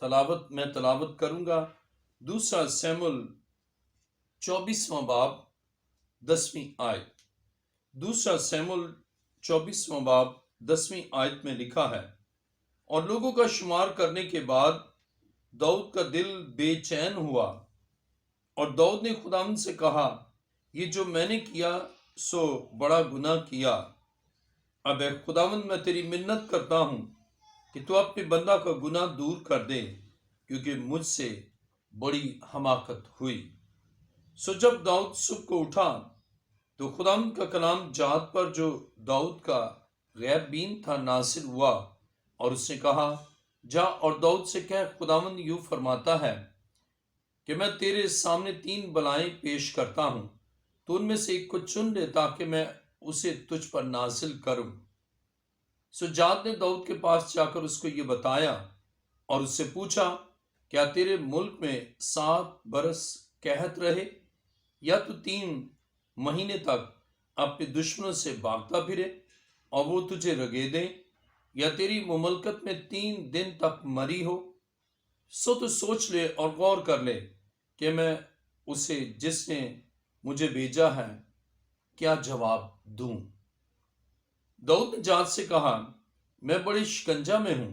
میں تلاوت کروں گا دوسرا سیموئیل 24واں باب 10ویں آیت۔ دوسرا سیموئیل 24واں باب 10ویں آیت میں لکھا ہے، اور لوگوں کا شمار کرنے کے بعد داؤد کا دل بے چین ہوا، اور داؤد نے خداوند سے کہا، یہ جو میں نے کیا سو بڑا گناہ کیا۔ اب اے خداوند، میں تیری منت کرتا ہوں کہ تو اپنے بندہ کا گناہ دور کر دے، کیونکہ مجھ سے بڑی حماقت ہوئی۔ سو جب داؤد صبح کو اٹھا تو خداوند کا کلام جہاد پر جو داؤد کا غیب بین تھا نازل ہوا، اور اس نے کہا، جا اور داؤد سے کہہ، خداوند یوں فرماتا ہے کہ میں تیرے سامنے 3 بلائیں پیش کرتا ہوں، تو ان میں سے ایک کو چن لے تاکہ میں اسے تجھ پر نازل کروں۔ سو جاد نے داؤد کے پاس جا کر اس کو یہ بتایا اور اس سے پوچھا، کیا تیرے ملک میں 7 برس قحط رہے، یا تو 3 مہینے تک اپنے دشمنوں سے بھاگتا پھرے اور وہ تجھے رگیدیں، یا تیری مملکت میں 3 دن تک مری ہو؟ سو تو سوچ لے اور غور کر لے کہ میں اسے جس نے مجھے بھیجا ہے کیا جواب دوں۔ داؤد نے جاد سے کہا، میں بڑے شکنجہ میں ہوں،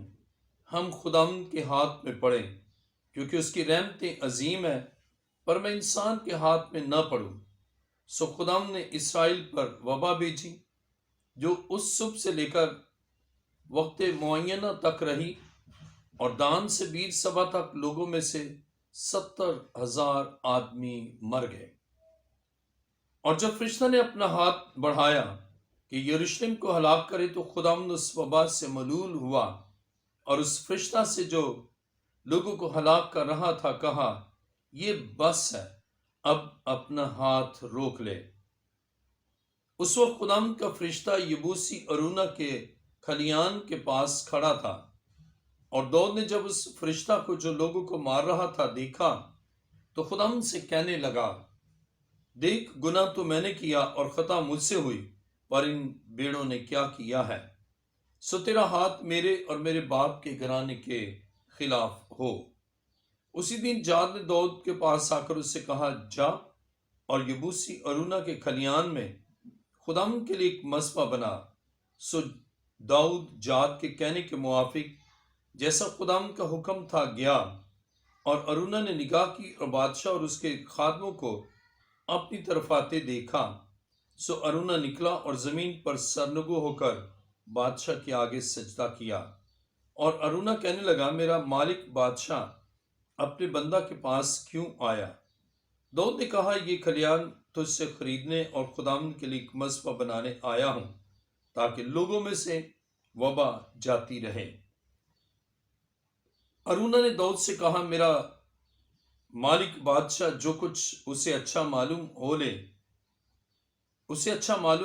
ہم خداوند کے ہاتھ میں پڑیں، کیونکہ اس کی رحمتیں عظیم ہیں، پر میں انسان کے ہاتھ میں نہ پڑوں۔ سو خداوند نے اسرائیل پر وبا بھیجی، جو اس صبح سے لے کر وقت معینہ تک رہی، اور دان سے بیر صبا تک لوگوں میں سے 70,000 آدمی مر گئے۔ اور جب فرشتہ نے اپنا ہاتھ بڑھایا کہ یروشلم کو ہلاک کرے، تو خداوند اس وبا سے ملول ہوا، اور اس فرشتہ سے جو لوگوں کو ہلاک کر رہا تھا کہا، یہ بس ہے، اب اپنا ہاتھ روک لے۔ اس وقت خداوند کا فرشتہ یبوسی ارونہ کے کھلیان کے پاس کھڑا تھا، اور داؤد نے جب اس فرشتہ کو جو لوگوں کو مار رہا تھا دیکھا تو خداوند سے کہنے لگا، دیکھ، گناہ تو میں نے کیا اور خطا مجھ سے ہوئی، پر ان بیڑوں نے کیا کیا ہے؟ سو تیرا ہاتھ میرے اور میرے باپ کے گھرانے کے خلاف ہو۔ اسی دن جاد نے داؤد کے پاس آ کر اس سے کہا، جا اور یبوسی ارونہ کے کھلیان میں خداوند کے لیے ایک مذبح بنا۔ سو داؤد جاد کے کہنے کے موافق جیسا خداوند کا حکم تھا گیا، اور ارونہ نے نگاہ کی اور بادشاہ اور اس کے خادموں کو اپنی طرف آتے دیکھا۔ سو ارونہ نکلا اور زمین پر سرنگو ہو کر بادشاہ کے آگے سجدہ کیا، اور ارونہ کہنے لگا، میرا مالک بادشاہ اپنے بندہ کے پاس کیوں آیا؟ داؤد نے کہا، یہ کھلیان تجھ سے خریدنے اور خداوند کے لیے ایک مذبح بنانے آیا ہوں، تاکہ لوگوں میں سے وبا جاتی رہے۔ ارونہ نے داؤد سے کہا، میرا مالک بادشاہ جو کچھ اسے اچھا معلوم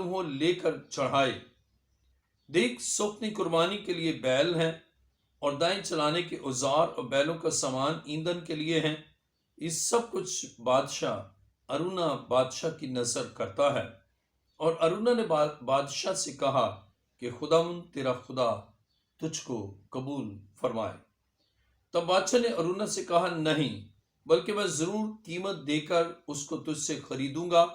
ہو لے کر چڑھائے۔ دیکھ، سوکھنی قربانی کے لیے بیل ہیں، اور دائیں چلانے کے اوزار اور بیلوں کا سامان ایندھن کے لیے ہیں۔ یہ سب کچھ ارونہ بادشاہ کی نظر کرتا ہے۔ اور ارونہ نے بادشاہ سے کہا کہ خداوند تیرا خدا تجھ کو قبول فرمائے۔ تب بادشاہ نے ارونہ سے کہا، نہیں، بلکہ میں ضرور قیمت دے کر اس کو تجھ سے خریدوں گا،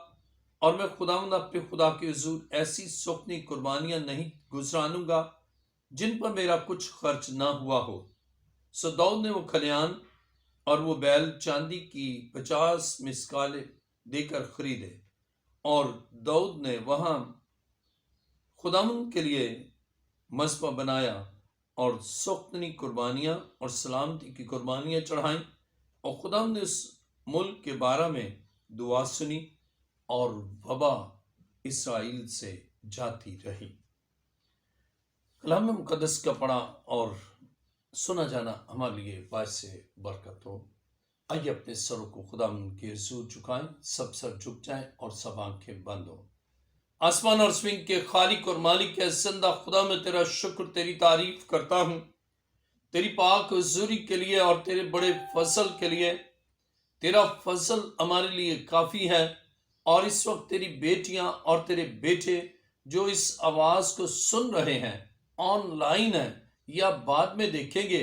اور میں خداوند اپنے خدا کے حضور ایسی سوکھنی قربانیاں نہیں گزرانوں گا جن پر میرا کچھ خرچ نہ ہوا ہو۔ سو داؤد نے وہ کھلیان اور وہ بیل چاندی کی 50 مسکالیں دے کر خریدے، اور داؤد نے وہاں خداوند کے لیے مذبح بنایا اور سوختنی قربانیاں اور سلامتی کی قربانیاں چڑھائیں، اور خداوند نے اس ملک کے بارے میں دعا سنی، اور وبا اسرائیل سے جاتی رہی۔ کلام مقدس کا پڑھا اور سنا جانا ہمارے لیے باعث برکت ہو۔ آئیے اپنے سروں کو خداوند کے حضور جھکائیں، سب سر جھک جائیں اور سب آنکھیں بند ہوں۔ آسمان اور زمین کے خالق اور مالک ہے زندہ خدا، میں تیرا شکر تیری تعریف کرتا ہوں، تیری پاک حضوری کے لیے اور تیرے بڑے فضل کے لیے۔ تیرا فضل ہمارے لیے کافی ہے، اور اس وقت تیری بیٹیاں اور تیرے بیٹے جو اس آواز کو سن رہے ہیں، آن لائن ہیں یا بعد میں دیکھیں گے،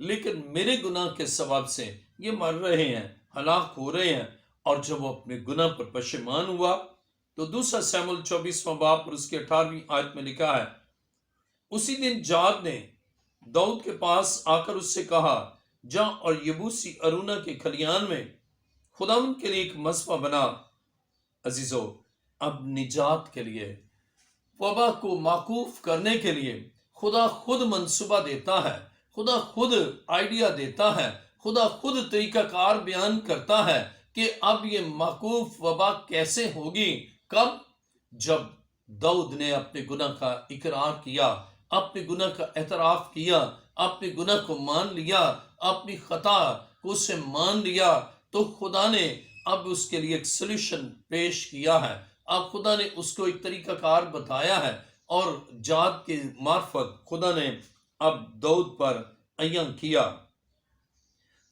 لیکن میرے گناہ کے سبب سے یہ مر رہے ہیں، ہلاک ہو رہے ہیں۔ اور جب وہ اپنے گناہ پر پشیمان ہوا تو دوسرا سیموئیل 24واں باب اور اس کی 18ویں آیت میں لکھا ہے، اسی دن جاد نے داؤد کے پاس آ کر اس سے کہا، جا اور یبوسی ارونا کے کھلیان میں خداوند کے لیے ایک مذبح بنا۔ عزیزو، اب نجات کے لیے، وبا کو معکوف کرنے کے لیے خدا خود منصوبہ دیتا ہے، خدا خود آئیڈیا دیتا ہے، خدا خود طریقہ کار بیان کرتا ہے کہ اب یہ معکوف وبا کیسے ہوگی۔ کب؟ جب داؤد نے اپنے گناہ کا اقرار کیا، اپنے گناہ کا اعتراف کیا، اپنے گناہ کو مان لیا، اپنی خطا کو اسے مان لیا، تو خدا نے اب اس کے لیے ایک سلوشن پیش کیا ہے۔ اب خدا نے اس کو ایک طریقہ کار بتایا ہے، اور جاد کے معرفت خدا نے اب داؤد پر عیاں کیا۔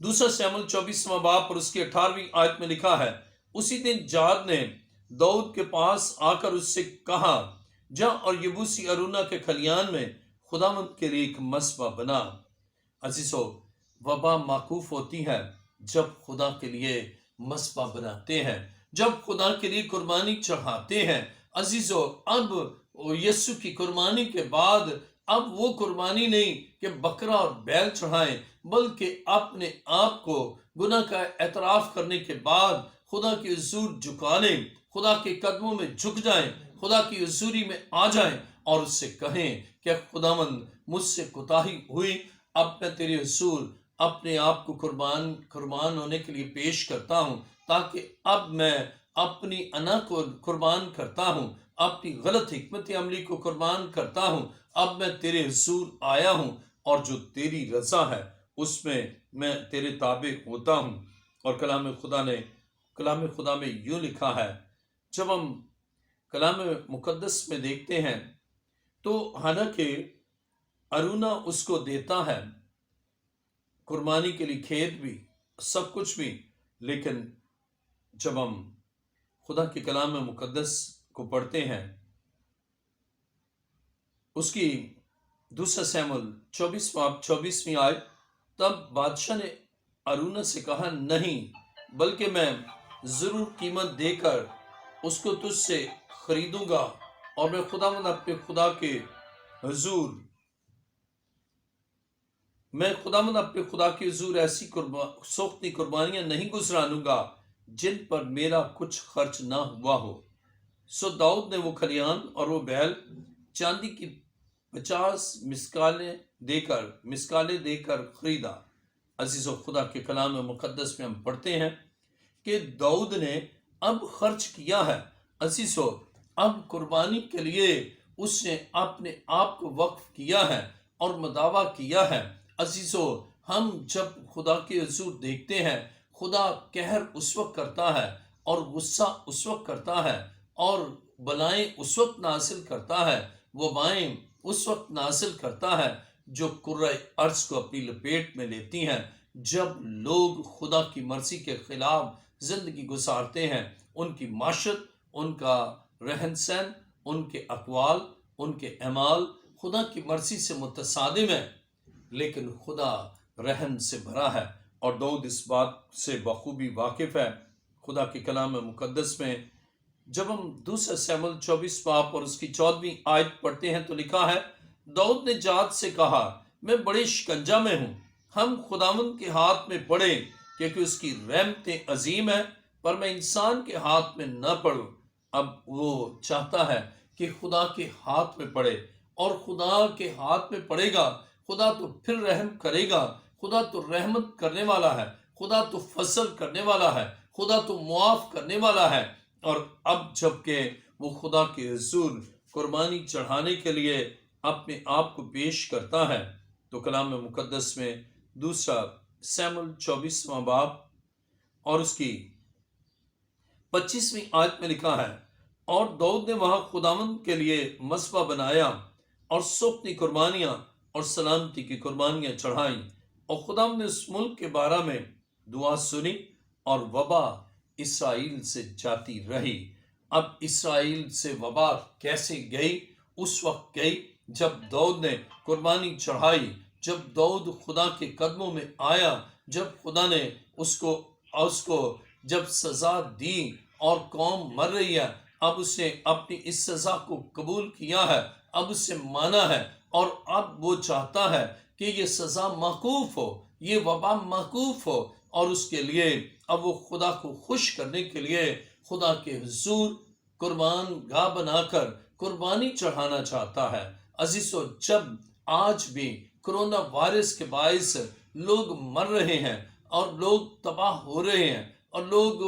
دوسرا سیموئیل 24واں باب اور اس کی 18ویں آیت میں لکھا ہے، اسی دن جاد نے داؤد کے پاس آ کر اس سے کہا، جا اور یبوسی ارونا کے کھلیان میں خداوند کے لیے ایک مذبح بنا۔ عزیزو، وبا معکوف ہوتی ہے جب خدا کے لیے مذبح بناتے ہیں، جب خدا کے لیے قربانی چڑھاتے ہیں۔ عزیزو، اب یسوع کی قربانی کے بعد اب وہ قربانی نہیں کہ بکرا اور بیل چڑھائیں، بلکہ اپنے آپ کو گناہ کا اعتراف کرنے کے بعد خدا کی حضور جھکا لیں، خدا کے قدموں میں جھک جائیں، خدا کی حضوری میں آ جائیں اور اس سے کہیں کہ خداوند، مجھ سے کوتاہی ہوئی، اب میں تیرے حضور اپنے آپ کو قربان ہونے کے لیے پیش کرتا ہوں، تاکہ اب میں اپنی انا کو قربان کرتا ہوں، اپنی غلط حکمت عملی کو قربان کرتا ہوں۔ اب میں تیرے حضور آیا ہوں، اور جو تیری رضا ہے اس میں تیرے تابع ہوتا ہوں۔ اور کلام خدا میں یوں لکھا ہے، جب ہم کلام مقدس میں دیکھتے ہیں تو حالانکہ ارونا اس کو دیتا ہے قربانی کے لیے، کھیت بھی، سب کچھ بھی، لیکن جب ہم خدا کے کلام مقدس کو پڑھتے ہیں، اس کی دوسرا سیموئیل 24واں آیت، تب بادشاہ نے ارونا سے کہا، نہیں، بلکہ میں ضرور قیمت دے کر اس کو تجھ سے خریدوں گا، اور میں خداوند اپنے خدا کے حضور ایسی سوختنی قربانیاں نہیں گزرانوں گا جن پر میرا کچھ خرچ نہ ہوا ہو۔ سو داؤد نے وہ کھلیان اور وہ بیل چاندی کی 50 مسکالیں دے کر خریدا۔ عزیزو، خدا کے کلام مقدس میں ہم پڑھتے ہیں کہ داؤد نے اب خرچ کیا ہے۔ عزیزو، اب قربانی کے لیے اس نے اپنے آپ کو وقف کیا ہے اور مداوع کیا ہے۔ عزیزو، ہم جب خدا کے حضور دیکھتے ہیں، خدا قہر اس وقت کرتا ہے اور غصہ اس وقت کرتا ہے، اور بلائیں اس وقت نازل کرتا ہے، وبائیں اس وقت نازل کرتا ہے جو کرۂ ارض کو اپنی لپیٹ میں لیتی ہیں۔ جب لوگ خدا کی مرضی کے خلاف زندگی گزارتے ہیں، ان کی معاشرت، ان کا رہن سہن، ان کے اقوال، ان کے اعمال خدا کی مرضی سے متصادم ہے، لیکن خدا رحم سے بھرا ہے، اور داؤد اس بات سے بخوبی واقف ہے۔ خدا کے کلام مقدس میں جب ہم دوسرا سیموئیل 24 باب اور اس کی 14ویں آیت پڑھتے ہیں تو لکھا ہے، داؤد نے جاد سے کہا، میں بڑے شکنجہ میں ہوں، ہم خداوند کے ہاتھ میں پڑیں، کیونکہ اس کی رحمتیں عظیم ہیں، پر میں انسان کے ہاتھ میں نہ پڑوں۔ اب وہ چاہتا ہے کہ خدا کے ہاتھ میں پڑے، اور خدا کے ہاتھ میں پڑے گا، خدا تو پھر رحم کرے گا، خدا تو رحمت کرنے والا ہے، خدا تو فضل کرنے والا ہے، خدا تو معاف کرنے والا ہے۔ اور اب جب کہ وہ خدا کے حضور قربانی چڑھانے کے لیے اپنے آپ کو پیش کرتا ہے، تو کلام مقدس میں دوسرا سیموئیل 24واں باب اور اس کی 25ویں آیت میں لکھا ہے، اور داؤد نے وہاں خداوند کے لیے مذبح بنایا اور سوختنی قربانیاں اور سلامتی کی قربانیاں چڑھائیں، اور خداوند نے اس ملک کے بارے میں دعا سنی، اور وبا اسرائیل سے جاتی رہی۔ اب اسرائیل سے وبا کیسے گئی؟ اس وقت گئی جب داؤد نے قربانی چڑھائی، جب داؤد خدا کے قدموں میں آیا، جب خدا نے اس کو جب سزا دی اور قوم مر رہی ہے، اب اس نے اپنی اس سزا کو قبول کیا ہے، اب اس سے مانا ہے، اور اب وہ چاہتا ہے کہ یہ سزا موقوف ہو، یہ وبا موقوف ہو، اور اس کے لیے اب وہ خدا کو خوش کرنے کے لیے خدا کے حضور قربان گاہ بنا کر قربانی چڑھانا چاہتا ہے۔ عزیزو، جب آج بھی کرونا وائرس کے باعث لوگ مر رہے ہیں اور لوگ تباہ ہو رہے ہیں اور لوگ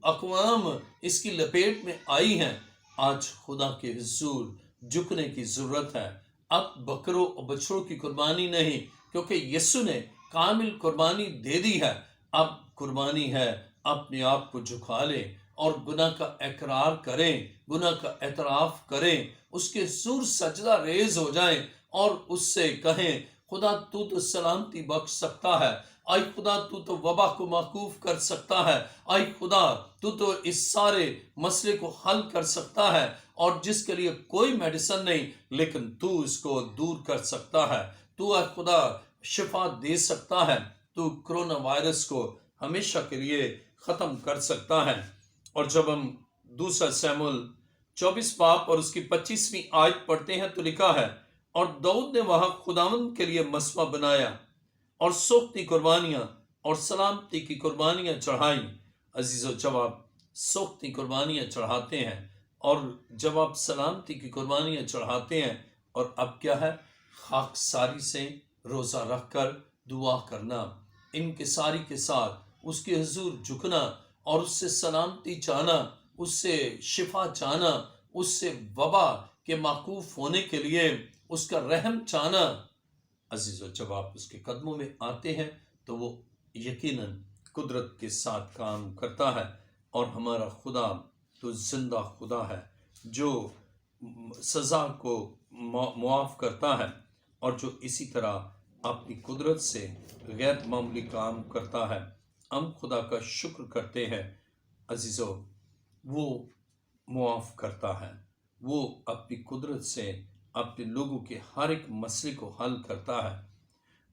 اقوام اس کی لپیٹ میں آئی ہیں، آج خدا کے حضور جھکنے کی ضرورت ہے۔ اب بکروں اور بچڑوں کی قربانی نہیں، کیونکہ یسوع نے کامل قربانی دے دی ہے۔ اب قربانی ہے اپنے آپ کو جھکا لیں اور گناہ کا اقرار کریں، گناہ کا اعتراف کریں، اس کے حضور سجدہ ریز ہو جائیں اور اس سے کہیں، خدا تو سلامتی بخش سکتا ہے، آئی خدا تو وبا کو موقوف کر سکتا ہے، آئی خدا تو اس سارے مسئلے کو حل کر سکتا ہے، اور جس کے لیے کوئی میڈیسن نہیں لیکن تو اس کو دور کر سکتا ہے، تو اے خدا شفا دے سکتا ہے، تو کرونا وائرس کو ہمیشہ کے لیے ختم کر سکتا ہے۔ اور جب ہم دوسرا سیموئیل 24 باب اور اس کی 25ویں آیت پڑھتے ہیں تو لکھا ہے، اور داؤد نے وہاں خداوند کے لیے مسبح بنایا اور سوکھتی قربانیاں اور سلامتی کی قربانیاں چڑھائیں۔ عزیزو، جب آپ سوکھتی قربانیاں چڑھاتے ہیں اور جب آپ سلامتی کی قربانیاں چڑھاتے ہیں، اور اب کیا ہے، خاکساری سے روزہ رکھ کر دعا کرنا، انکساری کے ساتھ اس کے حضور جھکنا اور اس سے سلامتی چاہنا، اس سے شفا چاہنا، اس سے وبا کے موقوف ہونے کے لیے اس کا رحم چاہنا۔ عزیزو، جب آپ اس کے قدموں میں آتے ہیں تو وہ یقیناً قدرت کے ساتھ کام کرتا ہے، اور ہمارا خدا تو زندہ خدا ہے جو سزا کو معاف کرتا ہے، اور جو اسی طرح اپنی قدرت سے غیر معمولی کام کرتا ہے۔ ہم خدا کا شکر کرتے ہیں عزیزو، وہ معاف کرتا ہے، وہ اپنی قدرت سے اپنے لوگوں کے ہر ایک مسئلے کو حل کرتا ہے۔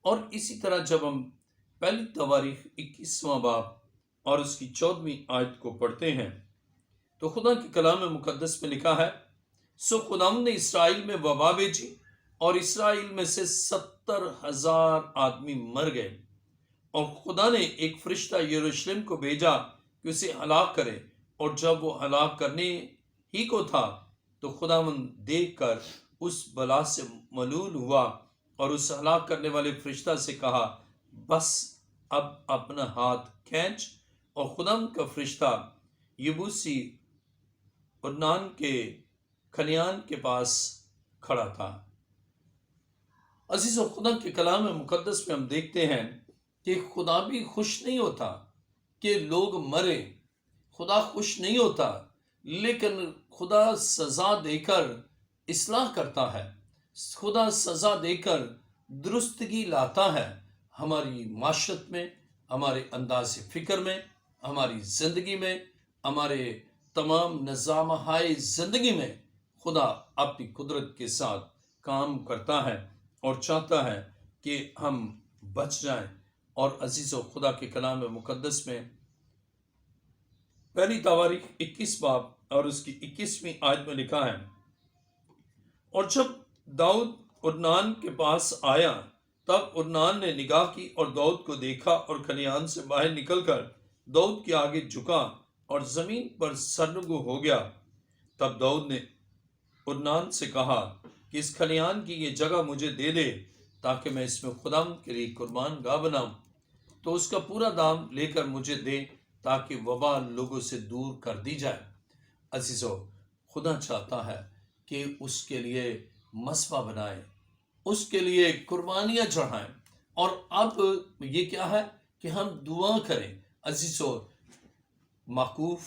اور اسی طرح جب ہم پہلی تواریخ 21واں باب اور اس کی 14ویں آیت کو پڑھتے ہیں تو خدا کے کلام مقدس میں لکھا ہے، سو خداوند نے اسرائیل میں وبا بھیجی اور اسرائیل میں سے 70,000 آدمی مر گئے، اور خدا نے ایک فرشتہ یروشلم کو بھیجا کہ اسے ہلاک کرے، اور جب وہ ہلاک کرنے ہی کو تھا تو خداوند دیکھ کر اس بلا سے ملول ہوا اور اس ہلاک کرنے والے فرشتہ سے کہا، بس اب اپنا ہاتھ کھینچ، اور خداوند کا فرشتہ یبوسی ارنان کے کھلیان کے پاس کھڑا تھا۔ عزیزو، خدا کے کلام مقدس میں ہم دیکھتے ہیں کہ خدا بھی خوش نہیں ہوتا کہ لوگ مرے، خدا خوش نہیں ہوتا، لیکن خدا سزا دے کر اصلاح کرتا ہے، خدا سزا دے کر درستگی لاتا ہے ہماری معاشرت میں، ہمارے انداز فکر میں، ہماری زندگی میں، ہمارے تمام نظام زندگی میں خدا اپنی قدرت کے ساتھ کام کرتا ہے اور چاہتا ہے کہ ہم بچ جائیں۔ اور عزیزو، خدا کے کلام مقدس میں پہلی تواریخ 21 باب اور اس کی 21ویں آیت میں لکھا ہے، اور جب داؤد ارنان کے پاس آیا تب ارنان نے نگاہ کی اور داؤد کو دیکھا، اور کھلیان سے باہر نکل کر داؤد کے آگے جھکا اور زمین پر سرنگو ہو گیا۔ تب داؤد نے ارنان سے کہا کہ اس کھلیان کی یہ جگہ مجھے دے دے تاکہ میں اس میں خداوند کے لیے قربان گاہ بناؤں، تو اس کا پورا دام لے کر مجھے دے تاکہ وبا لوگوں سے دور کر دی جائے۔ عزیزو، خدا چاہتا ہے کہ اس کے لیے مسبح بنائیں، اس کے لیے قربانیاں چڑھائیں، اور اب یہ کیا ہے کہ ہم دعا کریں۔ عزیزو، موقوف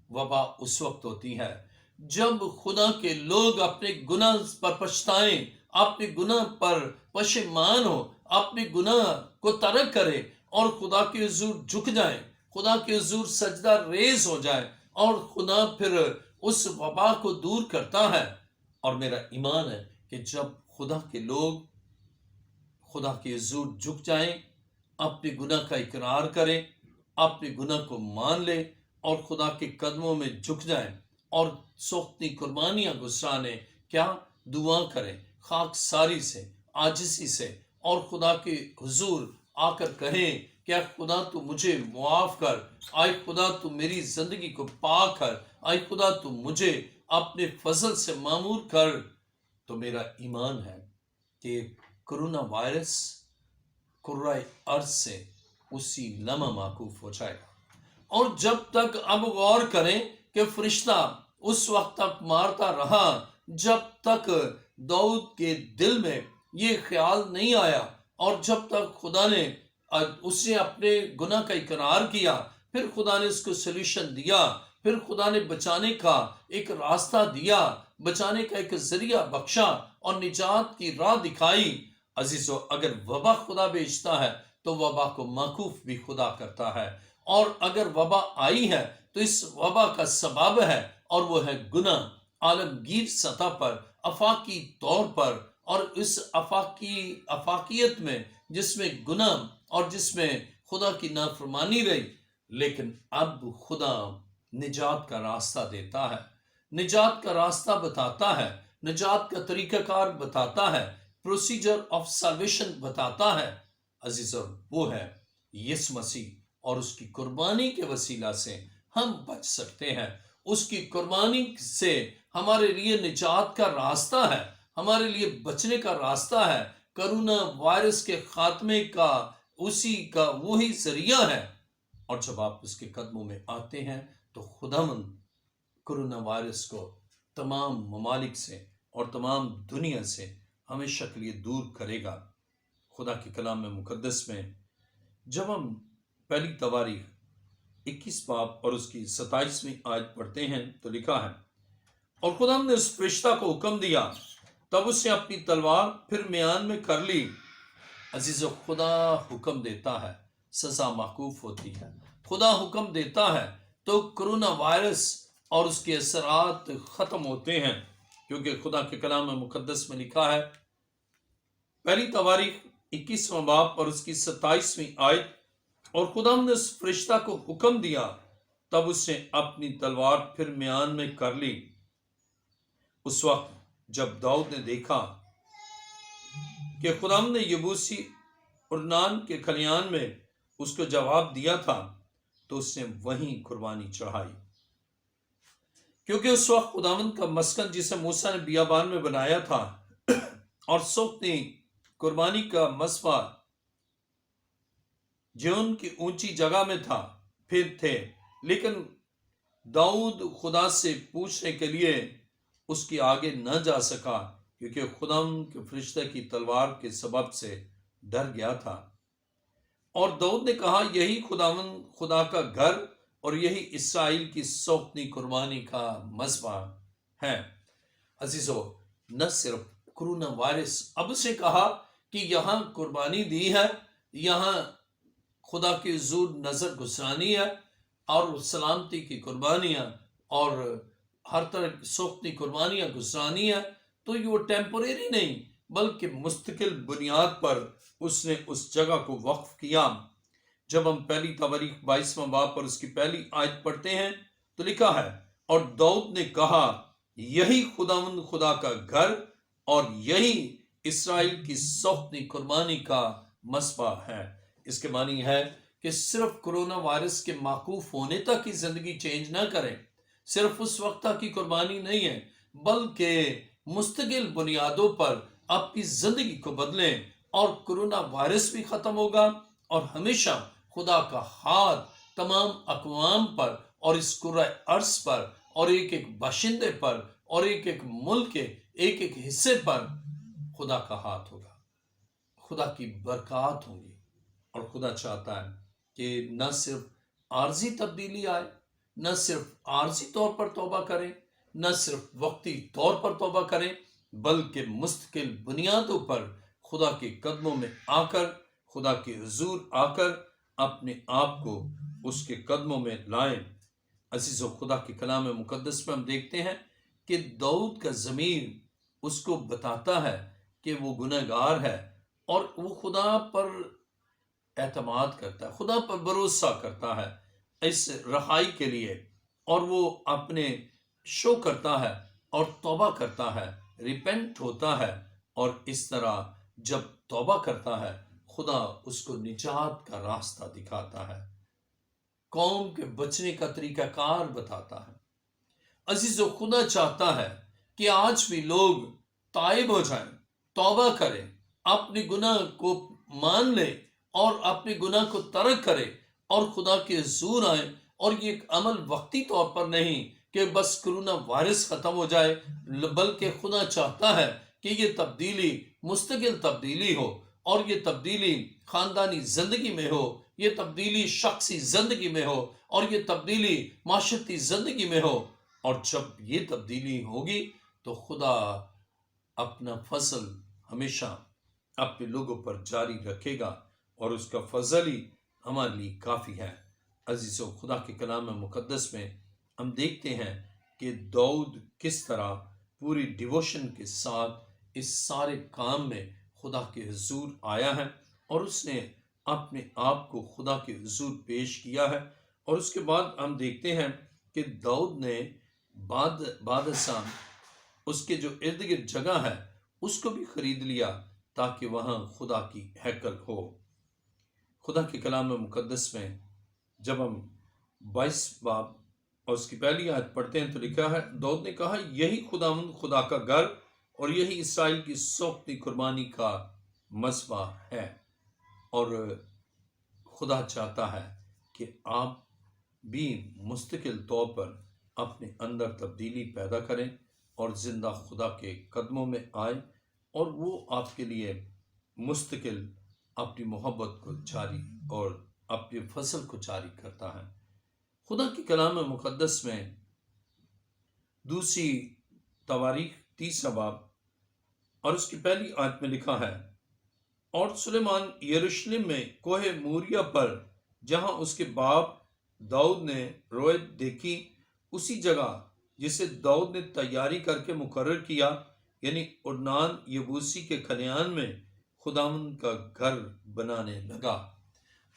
وبا اس وقت ہوتی ہے جب خدا کے لوگ اپنے گناہ پر پچھتائیں، اپنے گناہ پر پشیمان ہو، اپنے گناہ کو ترک کریں اور خدا کے حضور جھک جائیں، خدا کے حضور سجدہ ریز ہو جائے، اور خدا پھر اس وبا کو دور کرتا ہے۔ اور میرا ایمان ہے کہ جب خدا کے لوگ خدا کے حضور جھک جائیں، اپنے گناہ کا اقرار کریں، اپنے گناہ کو مان لیں اور خدا کے قدموں میں جھک جائیں اور سوختی قربانیاں گسرانے، کیا دعا کریں، خاک ساری سے، عاجزی سے، اور خدا کے حضور آ کر کہیں کہ اے خدا تو مجھے معاف کر، آئے خدا تو میری زندگی کو پاک کر، آئے خدا تو مجھے اپنے فضل سے معمور کر۔ تو میرا ایمان ہے کہ کرونا وائرس کرۂ ارض سے اسی لمحہ موقوف ہو جائے گا۔ اور جب تک اب غور کریں کہ فرشتہ اس وقت تک مارتا رہا جب تک داؤد کے دل میں یہ خیال نہیں آیا، اور جب تک خدا نے اسے اپنے گناہ کا اقرار کیا، پھر خدا نے اس کو سلوشن دیا، پھر خدا نے بچانے کا ایک راستہ دیا، بچانے کا ایک ذریعہ بخشا اور نجات کی راہ دکھائی۔ عزیزو، اگر وبا خدا بھیجتا ہے تو وبا کو موقوف بھی خدا کرتا ہے، اور اگر وبا آئی ہے تو اس وبا کا سبب ہے، اور وہ ہے گناہ، عالمگیر سطح پر، آفاقی طور پر، اور اس آفاقیت میں جس میں گناہ اور جس میں خدا کی نافرمانی رہی۔ لیکن اب خدا نجات کا راستہ دیتا ہے، نجات کا راستہ بتاتا ہے، نجات کا طریقہ کار بتاتا ہے، پروسیجر آف سالویشن بتاتا ہے۔ عزیزو، وہ ہے یسوع مسیح، اور اس کی قربانی کے وسیلہ سے ہم بچ سکتے ہیں۔ اس کی قربانی سے ہمارے لیے نجات کا راستہ ہے، ہمارے لیے بچنے کا راستہ ہے، کرونا وائرس کے خاتمے کا اسی کا وہی ذریعہ ہے۔ اور جب آپ اس کے قدموں میں آتے ہیں تو خداوند کرونا وائرس کو تمام ممالک سے اور تمام دنیا سے ہمیشہ کے لیے دور کرے گا۔ خدا کے کلام میں مقدس میں جب ہم پہلی تواریخ 21 باب اور اس کی 27ویں آیت پڑھتے ہیں تو لکھا ہے، اور خدا نے اس فرشتہ کو حکم دیا، تب اس نے اپنی تلوار پھر میان میں کر لی۔ عزیزو، خدا حکم دیتا ہے، سزا موقوف ہوتی ہے۔ خدا حکم دیتا ہے تو کرونا وائرس اور اس کے اثرات ختم ہوتے ہیں، کیونکہ خدا کے کلام میں مقدس میں لکھا ہے، پہلی تواریخ 21واں باب اور اس کی 27ویں آیت، اور خدا نے اس فرشتہ کو حکم دیا، تب اس نے اپنی تلوار پھر میان میں کر لی۔ اس وقت جب داؤد نے دیکھا کہ خدا نے یبوسی ارنان کے کھلیان میں اس کو جواب دیا تھا تو اس نے وہیں قربانی چڑھائی، کیونکہ اس وقت خداوند کا مسکن جسے موسیٰ نے بیابان میں بنایا تھا اور سوختی قربانی کا مصفا جون کی اونچی جگہ میں تھا پھر تھے، لیکن داؤد خدا سے پوچھنے کے لیے اس کی آگے نہ جا سکا، کیونکہ خداوند کے فرشتے کی تلوار کے سبب سے ڈر گیا تھا۔ اور داؤد نے کہا، یہی خداوند خدا کا گھر اور یہی اسرائیل کی سوختنی قربانی کا مذبح ہے۔ عزیزو، نہ صرف کرونا وائرس اب سے کہا کہ یہاں قربانی دی ہے، یہاں خدا کی حضور نظر گزرانی ہے اور سلامتی کی قربانیاں اور ہر طرح کی سوختنی قربانیاں گزرانی ہے، تو یہ وہ ٹیمپوریری نہیں بلکہ مستقل بنیاد پر اس نے اس جگہ کو وقف کیا۔ جب ہم پہلی تواریخ 22واں باب پر اس کی پہلی آیت پڑھتے ہیں تو لکھا ہے، اور داؤد نے کہا، یہی خداوند خدا کا گھر اور یہی اسرائیل کی سوختنی قربانی کا مصباح ہے۔ اس کے معنی ہے کہ صرف کرونا وائرس کے موقوف ہونے تک کی زندگی چینج نہ کریں، صرف اس وقت تک کی قربانی نہیں ہے، بلکہ مستقل بنیادوں پر اپنی زندگی کو بدلیں، اور کرونا وائرس بھی ختم ہوگا، اور ہمیشہ خدا کا ہاتھ تمام اقوام پر اور اس کرۂ ارض پر اور ایک ایک باشندے پر اور ایک ایک ملک کے ایک ایک حصے پر خدا کا ہاتھ ہوگا، خدا کی برکات ہوں گی۔ اور خدا چاہتا ہے کہ نہ صرف عارضی تبدیلی آئے، نہ صرف عارضی طور پر توبہ کریں، نہ صرف وقتی طور پر توبہ کریں، بلکہ مستقل بنیادوں پر خدا کے قدموں میں آ کر، خدا کے حضور آ کر اپنے آپ کو اس کے قدموں میں لائیں۔ عزیزو، خدا کے کلام مقدس میں ہم دیکھتے ہیں کہ داؤد کا ضمیر اس کو بتاتا ہے کہ وہ گنہگار ہے، اور وہ خدا پر اعتماد کرتا ہے، خدا پر بھروسہ کرتا ہے اس رہائی کے لیے، اور وہ اپنے شو کرتا ہے اور توبہ کرتا ہے، ریپینٹ ہوتا ہے، اور اس طرح جب توبہ کرتا ہے خدا اس کو نجات کا راستہ دکھاتا ہے، قوم کے بچنے کا طریقہ کار بتاتا ہے۔ عزیزو، خدا چاہتا ہے کہ آج بھی لوگ تائب ہو جائیں، توبہ کریں، اپنے گناہ کو مان لیں اور اپنے گناہ کو ترک کریں اور خدا کے حضور آئیں۔ اور یہ ایک عمل وقتی طور پر نہیں کہ بس کرونا وائرس ختم ہو جائے، بلکہ خدا چاہتا ہے کہ یہ تبدیلی مستقل تبدیلی ہو، اور یہ تبدیلی خاندانی زندگی میں ہو، یہ تبدیلی شخصی زندگی میں ہو، اور یہ تبدیلی معاشرتی زندگی میں ہو۔ اور جب یہ تبدیلی ہوگی تو خدا اپنا فضل ہمیشہ اپنے لوگوں پر جاری رکھے گا، اور اس کا فضل ہی ہمارے لیے کافی ہے۔ عزیزو، خدا کے کلام مقدس میں ہم دیکھتے ہیں کہ داؤد کس طرح پوری ڈیووشن کے ساتھ اس سارے کام میں خدا کے حضور آیا ہے، اور اس نے اپنے آپ کو خدا کے حضور پیش کیا ہے۔ اور اس کے بعد ہم دیکھتے ہیں کہ داؤد نے بادشاہ اس کے جو ارد گرد جگہ ہے اس کو بھی خرید لیا تاکہ وہاں خدا کی ہیکل ہو۔ خدا کے کلام مقدس میں جب ہم 22 باب اور اس کی پہلی آیت پڑھتے ہیں تو لکھا ہے، داؤد نے کہا، یہی خداوند خدا کا گھر اور یہی اسرائیل کی سوکھتی قربانی کا مذبح ہے۔ اور خدا چاہتا ہے کہ آپ بھی مستقل طور پر اپنے اندر تبدیلی پیدا کریں اور زندہ خدا کے قدموں میں آئیں، اور وہ آپ کے لیے مستقل اپنی محبت کو جاری اور اپنے فضل کو جاری کرتا ہے۔ خدا کی کلام مقدس میں دوسری تواریخ 30 باب اور اس کی پہلی آیت میں لکھا ہے، اور سلیمان یروشلم میں کوہ موریا پر جہاں اس کے باپ داؤد نے رویت دیکھی، اسی جگہ جسے داؤد نے تیاری کر کے مقرر کیا، یعنی ارنان یبوسی کے کھلیان میں خداوند کا گھر بنانے لگا۔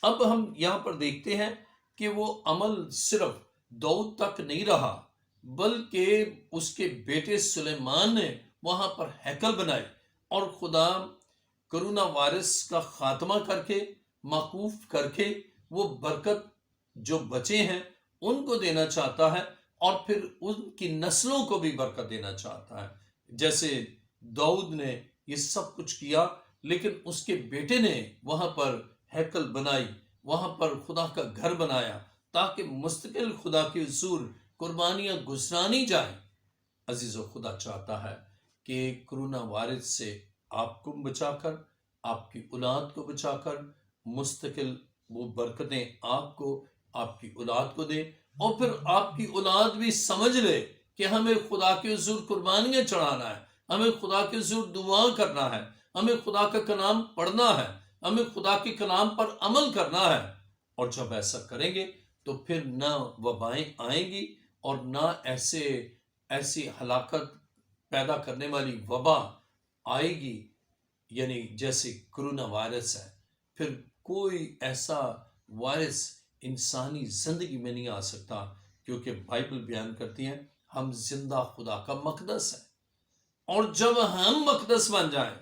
اب ہم یہاں پر دیکھتے ہیں کہ وہ عمل صرف داؤد تک نہیں رہا، بلکہ اس کے بیٹے سلیمان نے وہاں پر ہیکل بنائے، اور خدا کرونا وائرس کا خاتمہ کر کے، موقوف کر کے، وہ برکت جو بچے ہیں ان کو دینا چاہتا ہے، اور پھر ان کی نسلوں کو بھی برکت دینا چاہتا ہے۔ جیسے داؤد نے یہ سب کچھ کیا، لیکن اس کے بیٹے نے وہاں پر ہیکل بنائی، وہاں پر خدا کا گھر بنایا تاکہ مستقل خدا کے حضور قربانیاں گزرانی جائیں۔ عزیزو، خدا چاہتا ہے کہ کرونا وائرس سے آپ کو بچا کر، آپ کی اولاد کو بچا کر، مستقل وہ برکتیں آپ کو، آپ کی اولاد کو دے، اور پھر آپ کی اولاد بھی سمجھ لے کہ ہمیں خدا کے حضور قربانیاں چڑھانا ہے، ہمیں خدا کے حضور دعا کرنا ہے، ہمیں خدا کا کلام پڑھنا ہے، ہمیں خدا کے کلام پر عمل کرنا ہے۔ اور جب ایسا کریں گے تو پھر نہ وبائیں آئیں گی، اور نہ ایسی ہلاکت پیدا کرنے والی وبا آئے گی، یعنی جیسے کرونا وائرس ہے۔ پھر کوئی ایسا وائرس انسانی زندگی میں نہیں آ سکتا، کیونکہ بائبل بیان کرتی ہے ہم زندہ خدا کا مقدس ہے، اور جب ہم مقدس بن جائیں،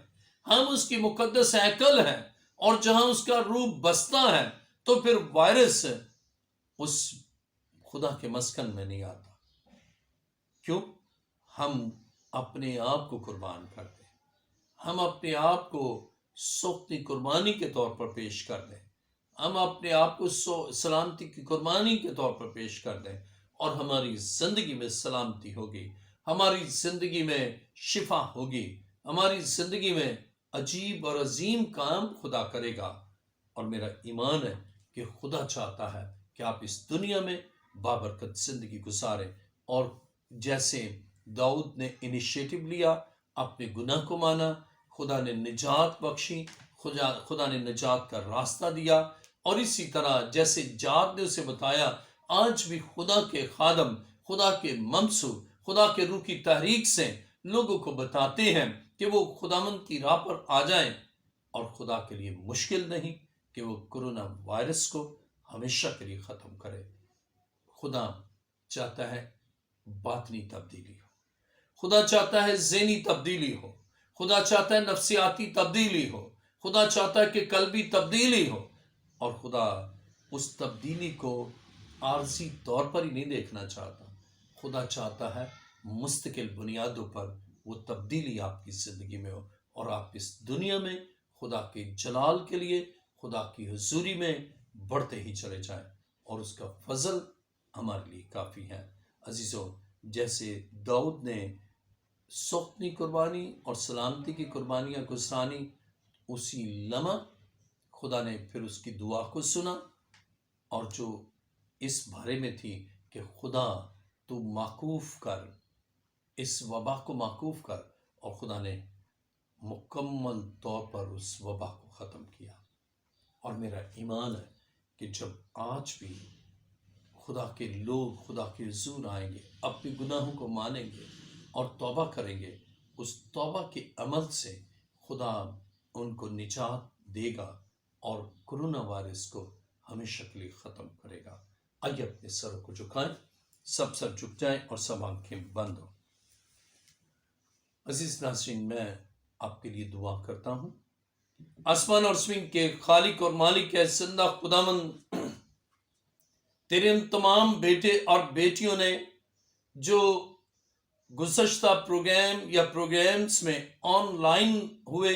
ہم اس کی مقدس ہیکل ہیں، اور جہاں اس کا روح بستا ہے، تو پھر وائرس اس خدا کے مسکن میں نہیں آتا۔ کیوں؟ ہم اپنے آپ کو قربان کرتے ہیں، ہم اپنے آپ کو سوختی قربانی کے طور پر پیش کر دیں، ہم اپنے آپ کو سلامتی کی قربانی کے طور پر پیش کر دیں، اور ہماری زندگی میں سلامتی ہوگی، ہماری زندگی میں شفا ہوگی، ہماری زندگی میں عجیب اور عظیم کام خدا کرے گا۔ اور میرا ایمان ہے کہ خدا چاہتا ہے کہ آپ اس دنیا میں بابرکت زندگی گزاریں، اور جیسے داؤد نے انیشیٹو لیا، اپنے گناہ کو مانا، خدا نے نجات بخشی، خدا نے نجات کا راستہ دیا، اور اسی طرح جیسے جاد نے اسے بتایا، آج بھی خدا کے خادم، خدا کے ممسو، خدا کے روح کی تحریک سے لوگوں کو بتاتے ہیں کہ وہ خداوند کی راہ پر آ جائیں، اور خدا کے لیے مشکل نہیں کہ وہ کرونا وائرس کو ہمیشہ کے لیے ختم کرے۔ خدا چاہتا ہے باطنی تبدیلی ہو، خدا چاہتا ہے ذہنی تبدیلی ہو، خدا چاہتا ہے نفسیاتی تبدیلی ہو، خدا چاہتا ہے کہ قلبی تبدیلی ہو، اور خدا اس تبدیلی کو عارضی طور پر ہی نہیں دیکھنا چاہتا۔ خدا چاہتا ہے مستقل بنیادوں پر وہ تبدیلی آپ کی زندگی میں ہو، اور آپ اس دنیا میں خدا کے جلال کے لیے، خدا کی حضوری میں بڑھتے ہی چلے جائیں، اور اس کا فضل ہمارے لیے کافی ہے۔ عزیزو، جیسے داؤد نے سوختنی قربانی اور سلامتی کی قربانیاں گزرانی، اسی لمحہ خدا نے پھر اس کی دعا کو سنا، اور جو اس بارے میں تھی کہ خدا تو معکوف کر، اس وبا کو معکوف کر، اور خدا نے مکمل طور پر اس وبا کو ختم کیا۔ اور میرا ایمان ہے کہ جب آج بھی خدا کے لوگ خدا کے حضور آئیں گے، اپنے گناہوں کو مانیں گے اور توبہ کریں گے، اس توبہ کے عمل سے خدا ان کو نجات دے گا اور کرونا وائرس کو ہمیشہ کے لیے ختم کرے گا۔ آئیے اپنے سروں کو جھکائیں، سب سر جھک جائیں اور سب آنکھیں بند ہوں۔ عزیز ناظرین، میں آپ کے لیے دعا کرتا ہوں۔ آسمان اور زمین کے خالق اور مالک ہے زندہ خداوند، تیرے ان تمام بیٹے اور بیٹیوں نے جو گزشتہ پروگرام یا پروگرامز میں آن لائن ہوئے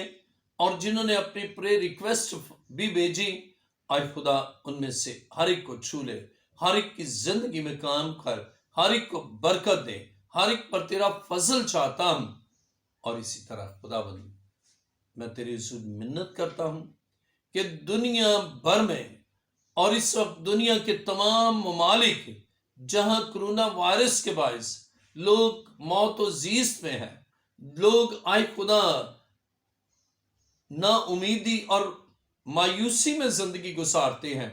اور جنہوں نے اپنی پرے ریکویسٹ بھی بھیجی، آئے خدا ان میں سے ہر ایک کو چھو لے، ہر ایک کی زندگی میں کام کر، ہر ایک کو برکت دے، ہر ایک پر تیرا فضل چاہتا ہوں۔ اور اسی طرح خداوند، میں تیرے حضور منت کرتا ہوں کہ دنیا بھر میں اور اس وقت دنیا کے تمام ممالک جہاں کرونا وائرس کے باعث لوگ موت و زیست میں ہیں، لوگ آئے خدا نا امیدی اور مایوسی میں زندگی گزارتے ہیں،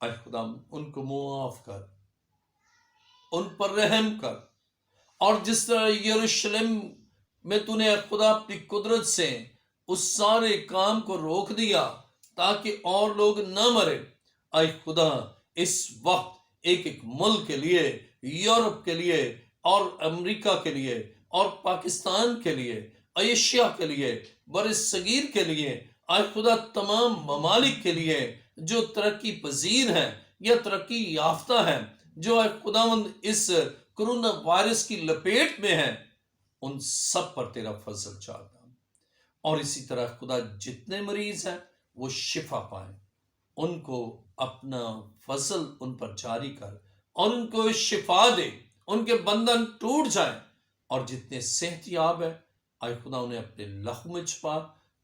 آئے خدا ان کو معاف کر، ان پر رحم کر، اور جس طرح یروشلم میں تو نے خدا اپنی قدرت سے اس سارے کام کو روک دیا تاکہ اور لوگ نہ مرے، اے خدا اس وقت ایک ایک ملک کے لیے، یورپ کے لیے اور امریکہ کے لیے اور پاکستان کے لیے، ایشیا کے لیے، بر صغیر کے لیے، اے خدا تمام ممالک کے لیے جو ترقی پذیر ہیں یا ترقی یافتہ ہیں، جو اے خداوند اس کرونا وائرس کی لپیٹ میں ہیں، ان سب پر تیرا فضل چاہتا ہوں۔ اور اسی طرح خدا جتنے مریض ہیں وہ شفا پائیں، ان کو اپنا فضل ان پر جاری کر اور ان کو شفا دے، ان کے بندھن ٹوٹ جائیں، اور جتنے صحت یاب ہیں اے خدا انہیں اپنے لہو میں چھپا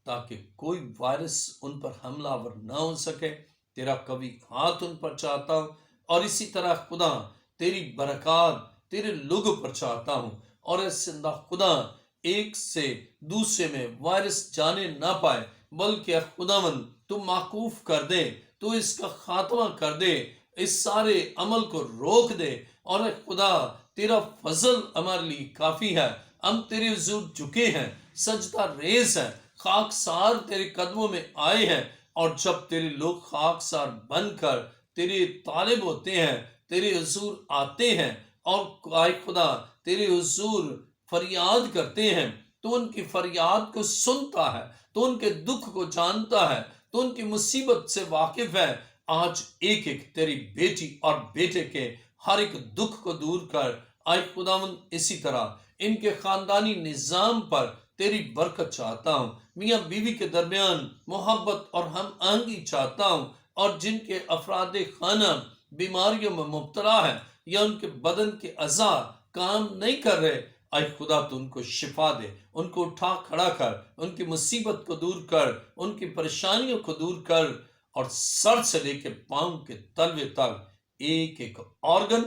تاکہ کوئی وائرس ان پر حملہ آور نہ ہو سکے۔ تیرا قوی ہاتھ ان پر چاہتا ہوں، اور اسی طرح خدا تیری برکات تیرے لوگوں پر چاہتا ہوں، اور اے زندہ خدا ایک سے دوسرے میں وائرس جانے نہ پائے، بلکہ اے خداوند تو معکوف کر دے، تو اس کا خاتمہ کر دے، اس سارے عمل کو روک دے، اور اے خدا تیرا فضل ہمارے لیے کافی ہے۔ ہم تیرے حضور جھکے ہیں، سجدہ ریز ہیں، خاکسار تیرے قدموں میں آئے ہیں، اور جب تیرے لوگ خاکسار بن کر تیرے طالب ہوتے ہیں، تیرے حضور آتے ہیں اور اے خدا تیرے حضور فریاد کرتے ہیں، تو ان کی فریاد کو سنتا ہے، تو ان کے دکھ کو جانتا ہے، تو ان کی مصیبت سے واقف ہے۔ آج ایک ایک تیری بیٹی اور بیٹے کے ہر ایک دکھ کو دور کر، اے خداوند اسی طرح ان کے خاندانی نظام پر تیری برکت چاہتا ہوں، میاں بیوی کے درمیان محبت اور ہم آہنگی چاہتا ہوں، اور جن کے افراد خانہ بیماریوں میں مبتلا ہے یا ان کے بدن کے اعضاء کام نہیں کر رہے، اے خدا تو ان کو شفا دے، ان کو اٹھا کھڑا کر، ان کی مصیبت کو دور کر، ان کی پریشانیوں کو دور کر، اور سر سے لے کے پاؤں کے تلوے تک ایک ایک آرگن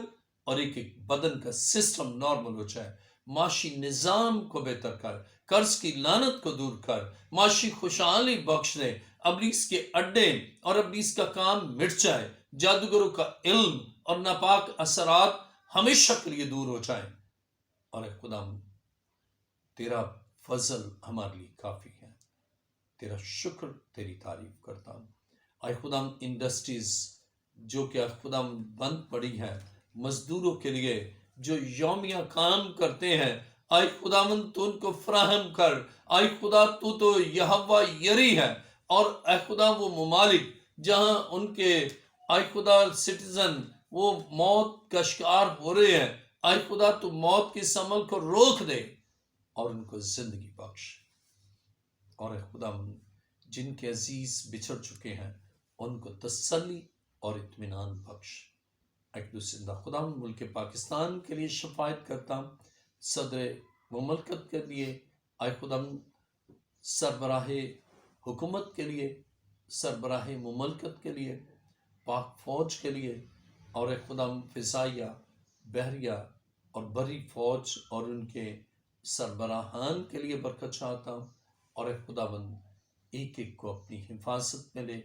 اور ایک ایک بدن کا سسٹم نارمل ہو جائے۔ معاشی نظام کو بہتر کر، قرض کی لعنت کو دور کر، معاشی خوشحالی بخش دے، ابلیس کے اڈے اور ابلیس کا کام مٹ جائے، جادوگروں کا علم اور ناپاک اثرات ہمیشہ کے لیے دور ہو جائیں، اور اے خدا تیرا فضل ہمارے لیے کافی ہے۔ تیرا شکر، تیری تعریف کرتا ہوں۔ اے خداوند انڈسٹریز جو کہ اے خداوند بند پڑی ہیں، مزدوروں کے لیے جو یومیہ کام کرتے ہیں، اے خداوند تو ان کو فراہم کر۔ اے خدا تو یہوہ یری ہے، اور اے خدا وہ ممالک جہاں ان کے اے خدا سٹیزن وہ موت کا شکار ہو رہے ہیں، اے خدا تو موت کے اس عمل کو روک دے اور ان کو زندگی بخش۔ اور اے خدا جن کے عزیز بچھڑ چکے ہیں ان کو تسلی اور اطمینان بخش۔ اقدس زندہ خدا ملک پاکستان کے لیے شفاعت کرتا ہوں، صدر مملکت کے لیے، اے خدا سربراہ حکومت کے لیے، سربراہ مملکت کے لیے، پاک فوج کے لیے، اور اے خدا فضائیہ، بحریہ اور بری فوج اور ان کے سربراہان کے لیے برکت چاہتا ہوں۔ اور اے خداوند ایک ایک کو اپنی حفاظت میں لے،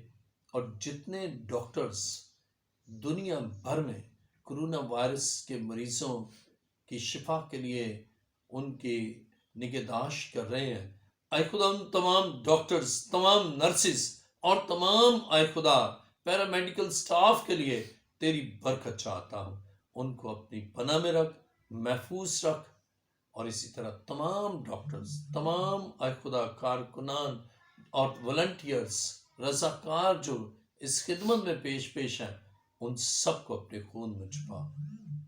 اور جتنے ڈاکٹرز دنیا بھر میں کرونا وائرس کے مریضوں کی شفا کے لیے ان کی نگہداشت کر رہے ہیں، اے خدا ان تمام ڈاکٹرز، تمام نرسز اور تمام اے خدا پیرامیڈیکل سٹاف کے لیے تیری برکت چاہتا ہوں۔ ان کو اپنی پناہ میں رکھ، محفوظ رکھ، اور اسی طرح تمام ڈاکٹرز، تمام اے خدا کارکنان اور والنٹیئرز، رضاکار جو اس خدمت میں پیش ہیں، ان سب کو اپنے خون میں چھپا۔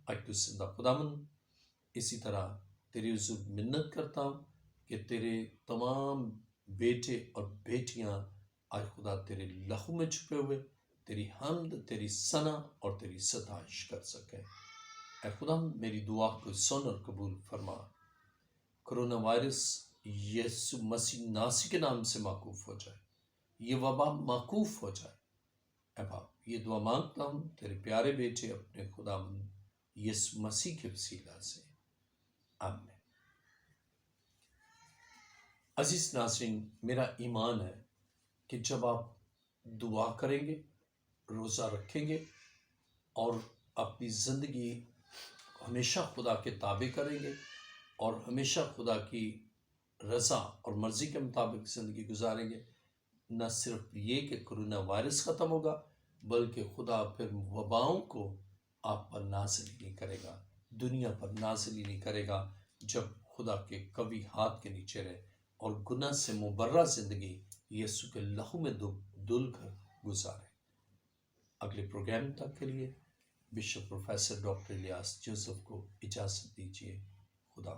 اقدس زندہ خداوند اسی طرح تیری حضور منت کرتا ہوں کہ تیرے تمام بیٹے اور بیٹیاں اے خدا تیرے لہو میں چھپے ہوئے تیری حمد، تیری ثنا اور تیری ستائش کر سکیں۔ اے خدا میری دعا کو سن اور قبول فرما۔ کرونا وائرس یسوع مسیح ناصری کے نام سے موقوف ہو جائے، یہ وبا موقوف ہو جائے۔ اے باپ یہ دعا مانگتا ہوں تیرے پیارے بیٹے اپنے خداوند یسوع مسیح کے وسیلہ سے، آمین۔ عزیز ناظرین، میرا ایمان ہے کہ جب آپ دعا کریں گے، روزہ رکھیں گے اور اپنی زندگی ہمیشہ خدا کے تابع کریں گے اور ہمیشہ خدا کی رضا اور مرضی کے مطابق زندگی گزاریں گے، نہ صرف یہ کہ کرونا وائرس ختم ہوگا بلکہ خدا پھر وباؤں کو آپ پر نازل ہی نہیں کرے گا، دنیا پر نازل ہی نہیں کرے گا، جب خدا کے قوی ہاتھ کے نیچے رہے اور گناہ سے مبرہ زندگی یسوع کے لہو میں دل کر گزارے۔ اگلے پروگرام تک کے لیے bishop professor doctor Ilyas Joseph کو اجازت دیجیے۔ خدا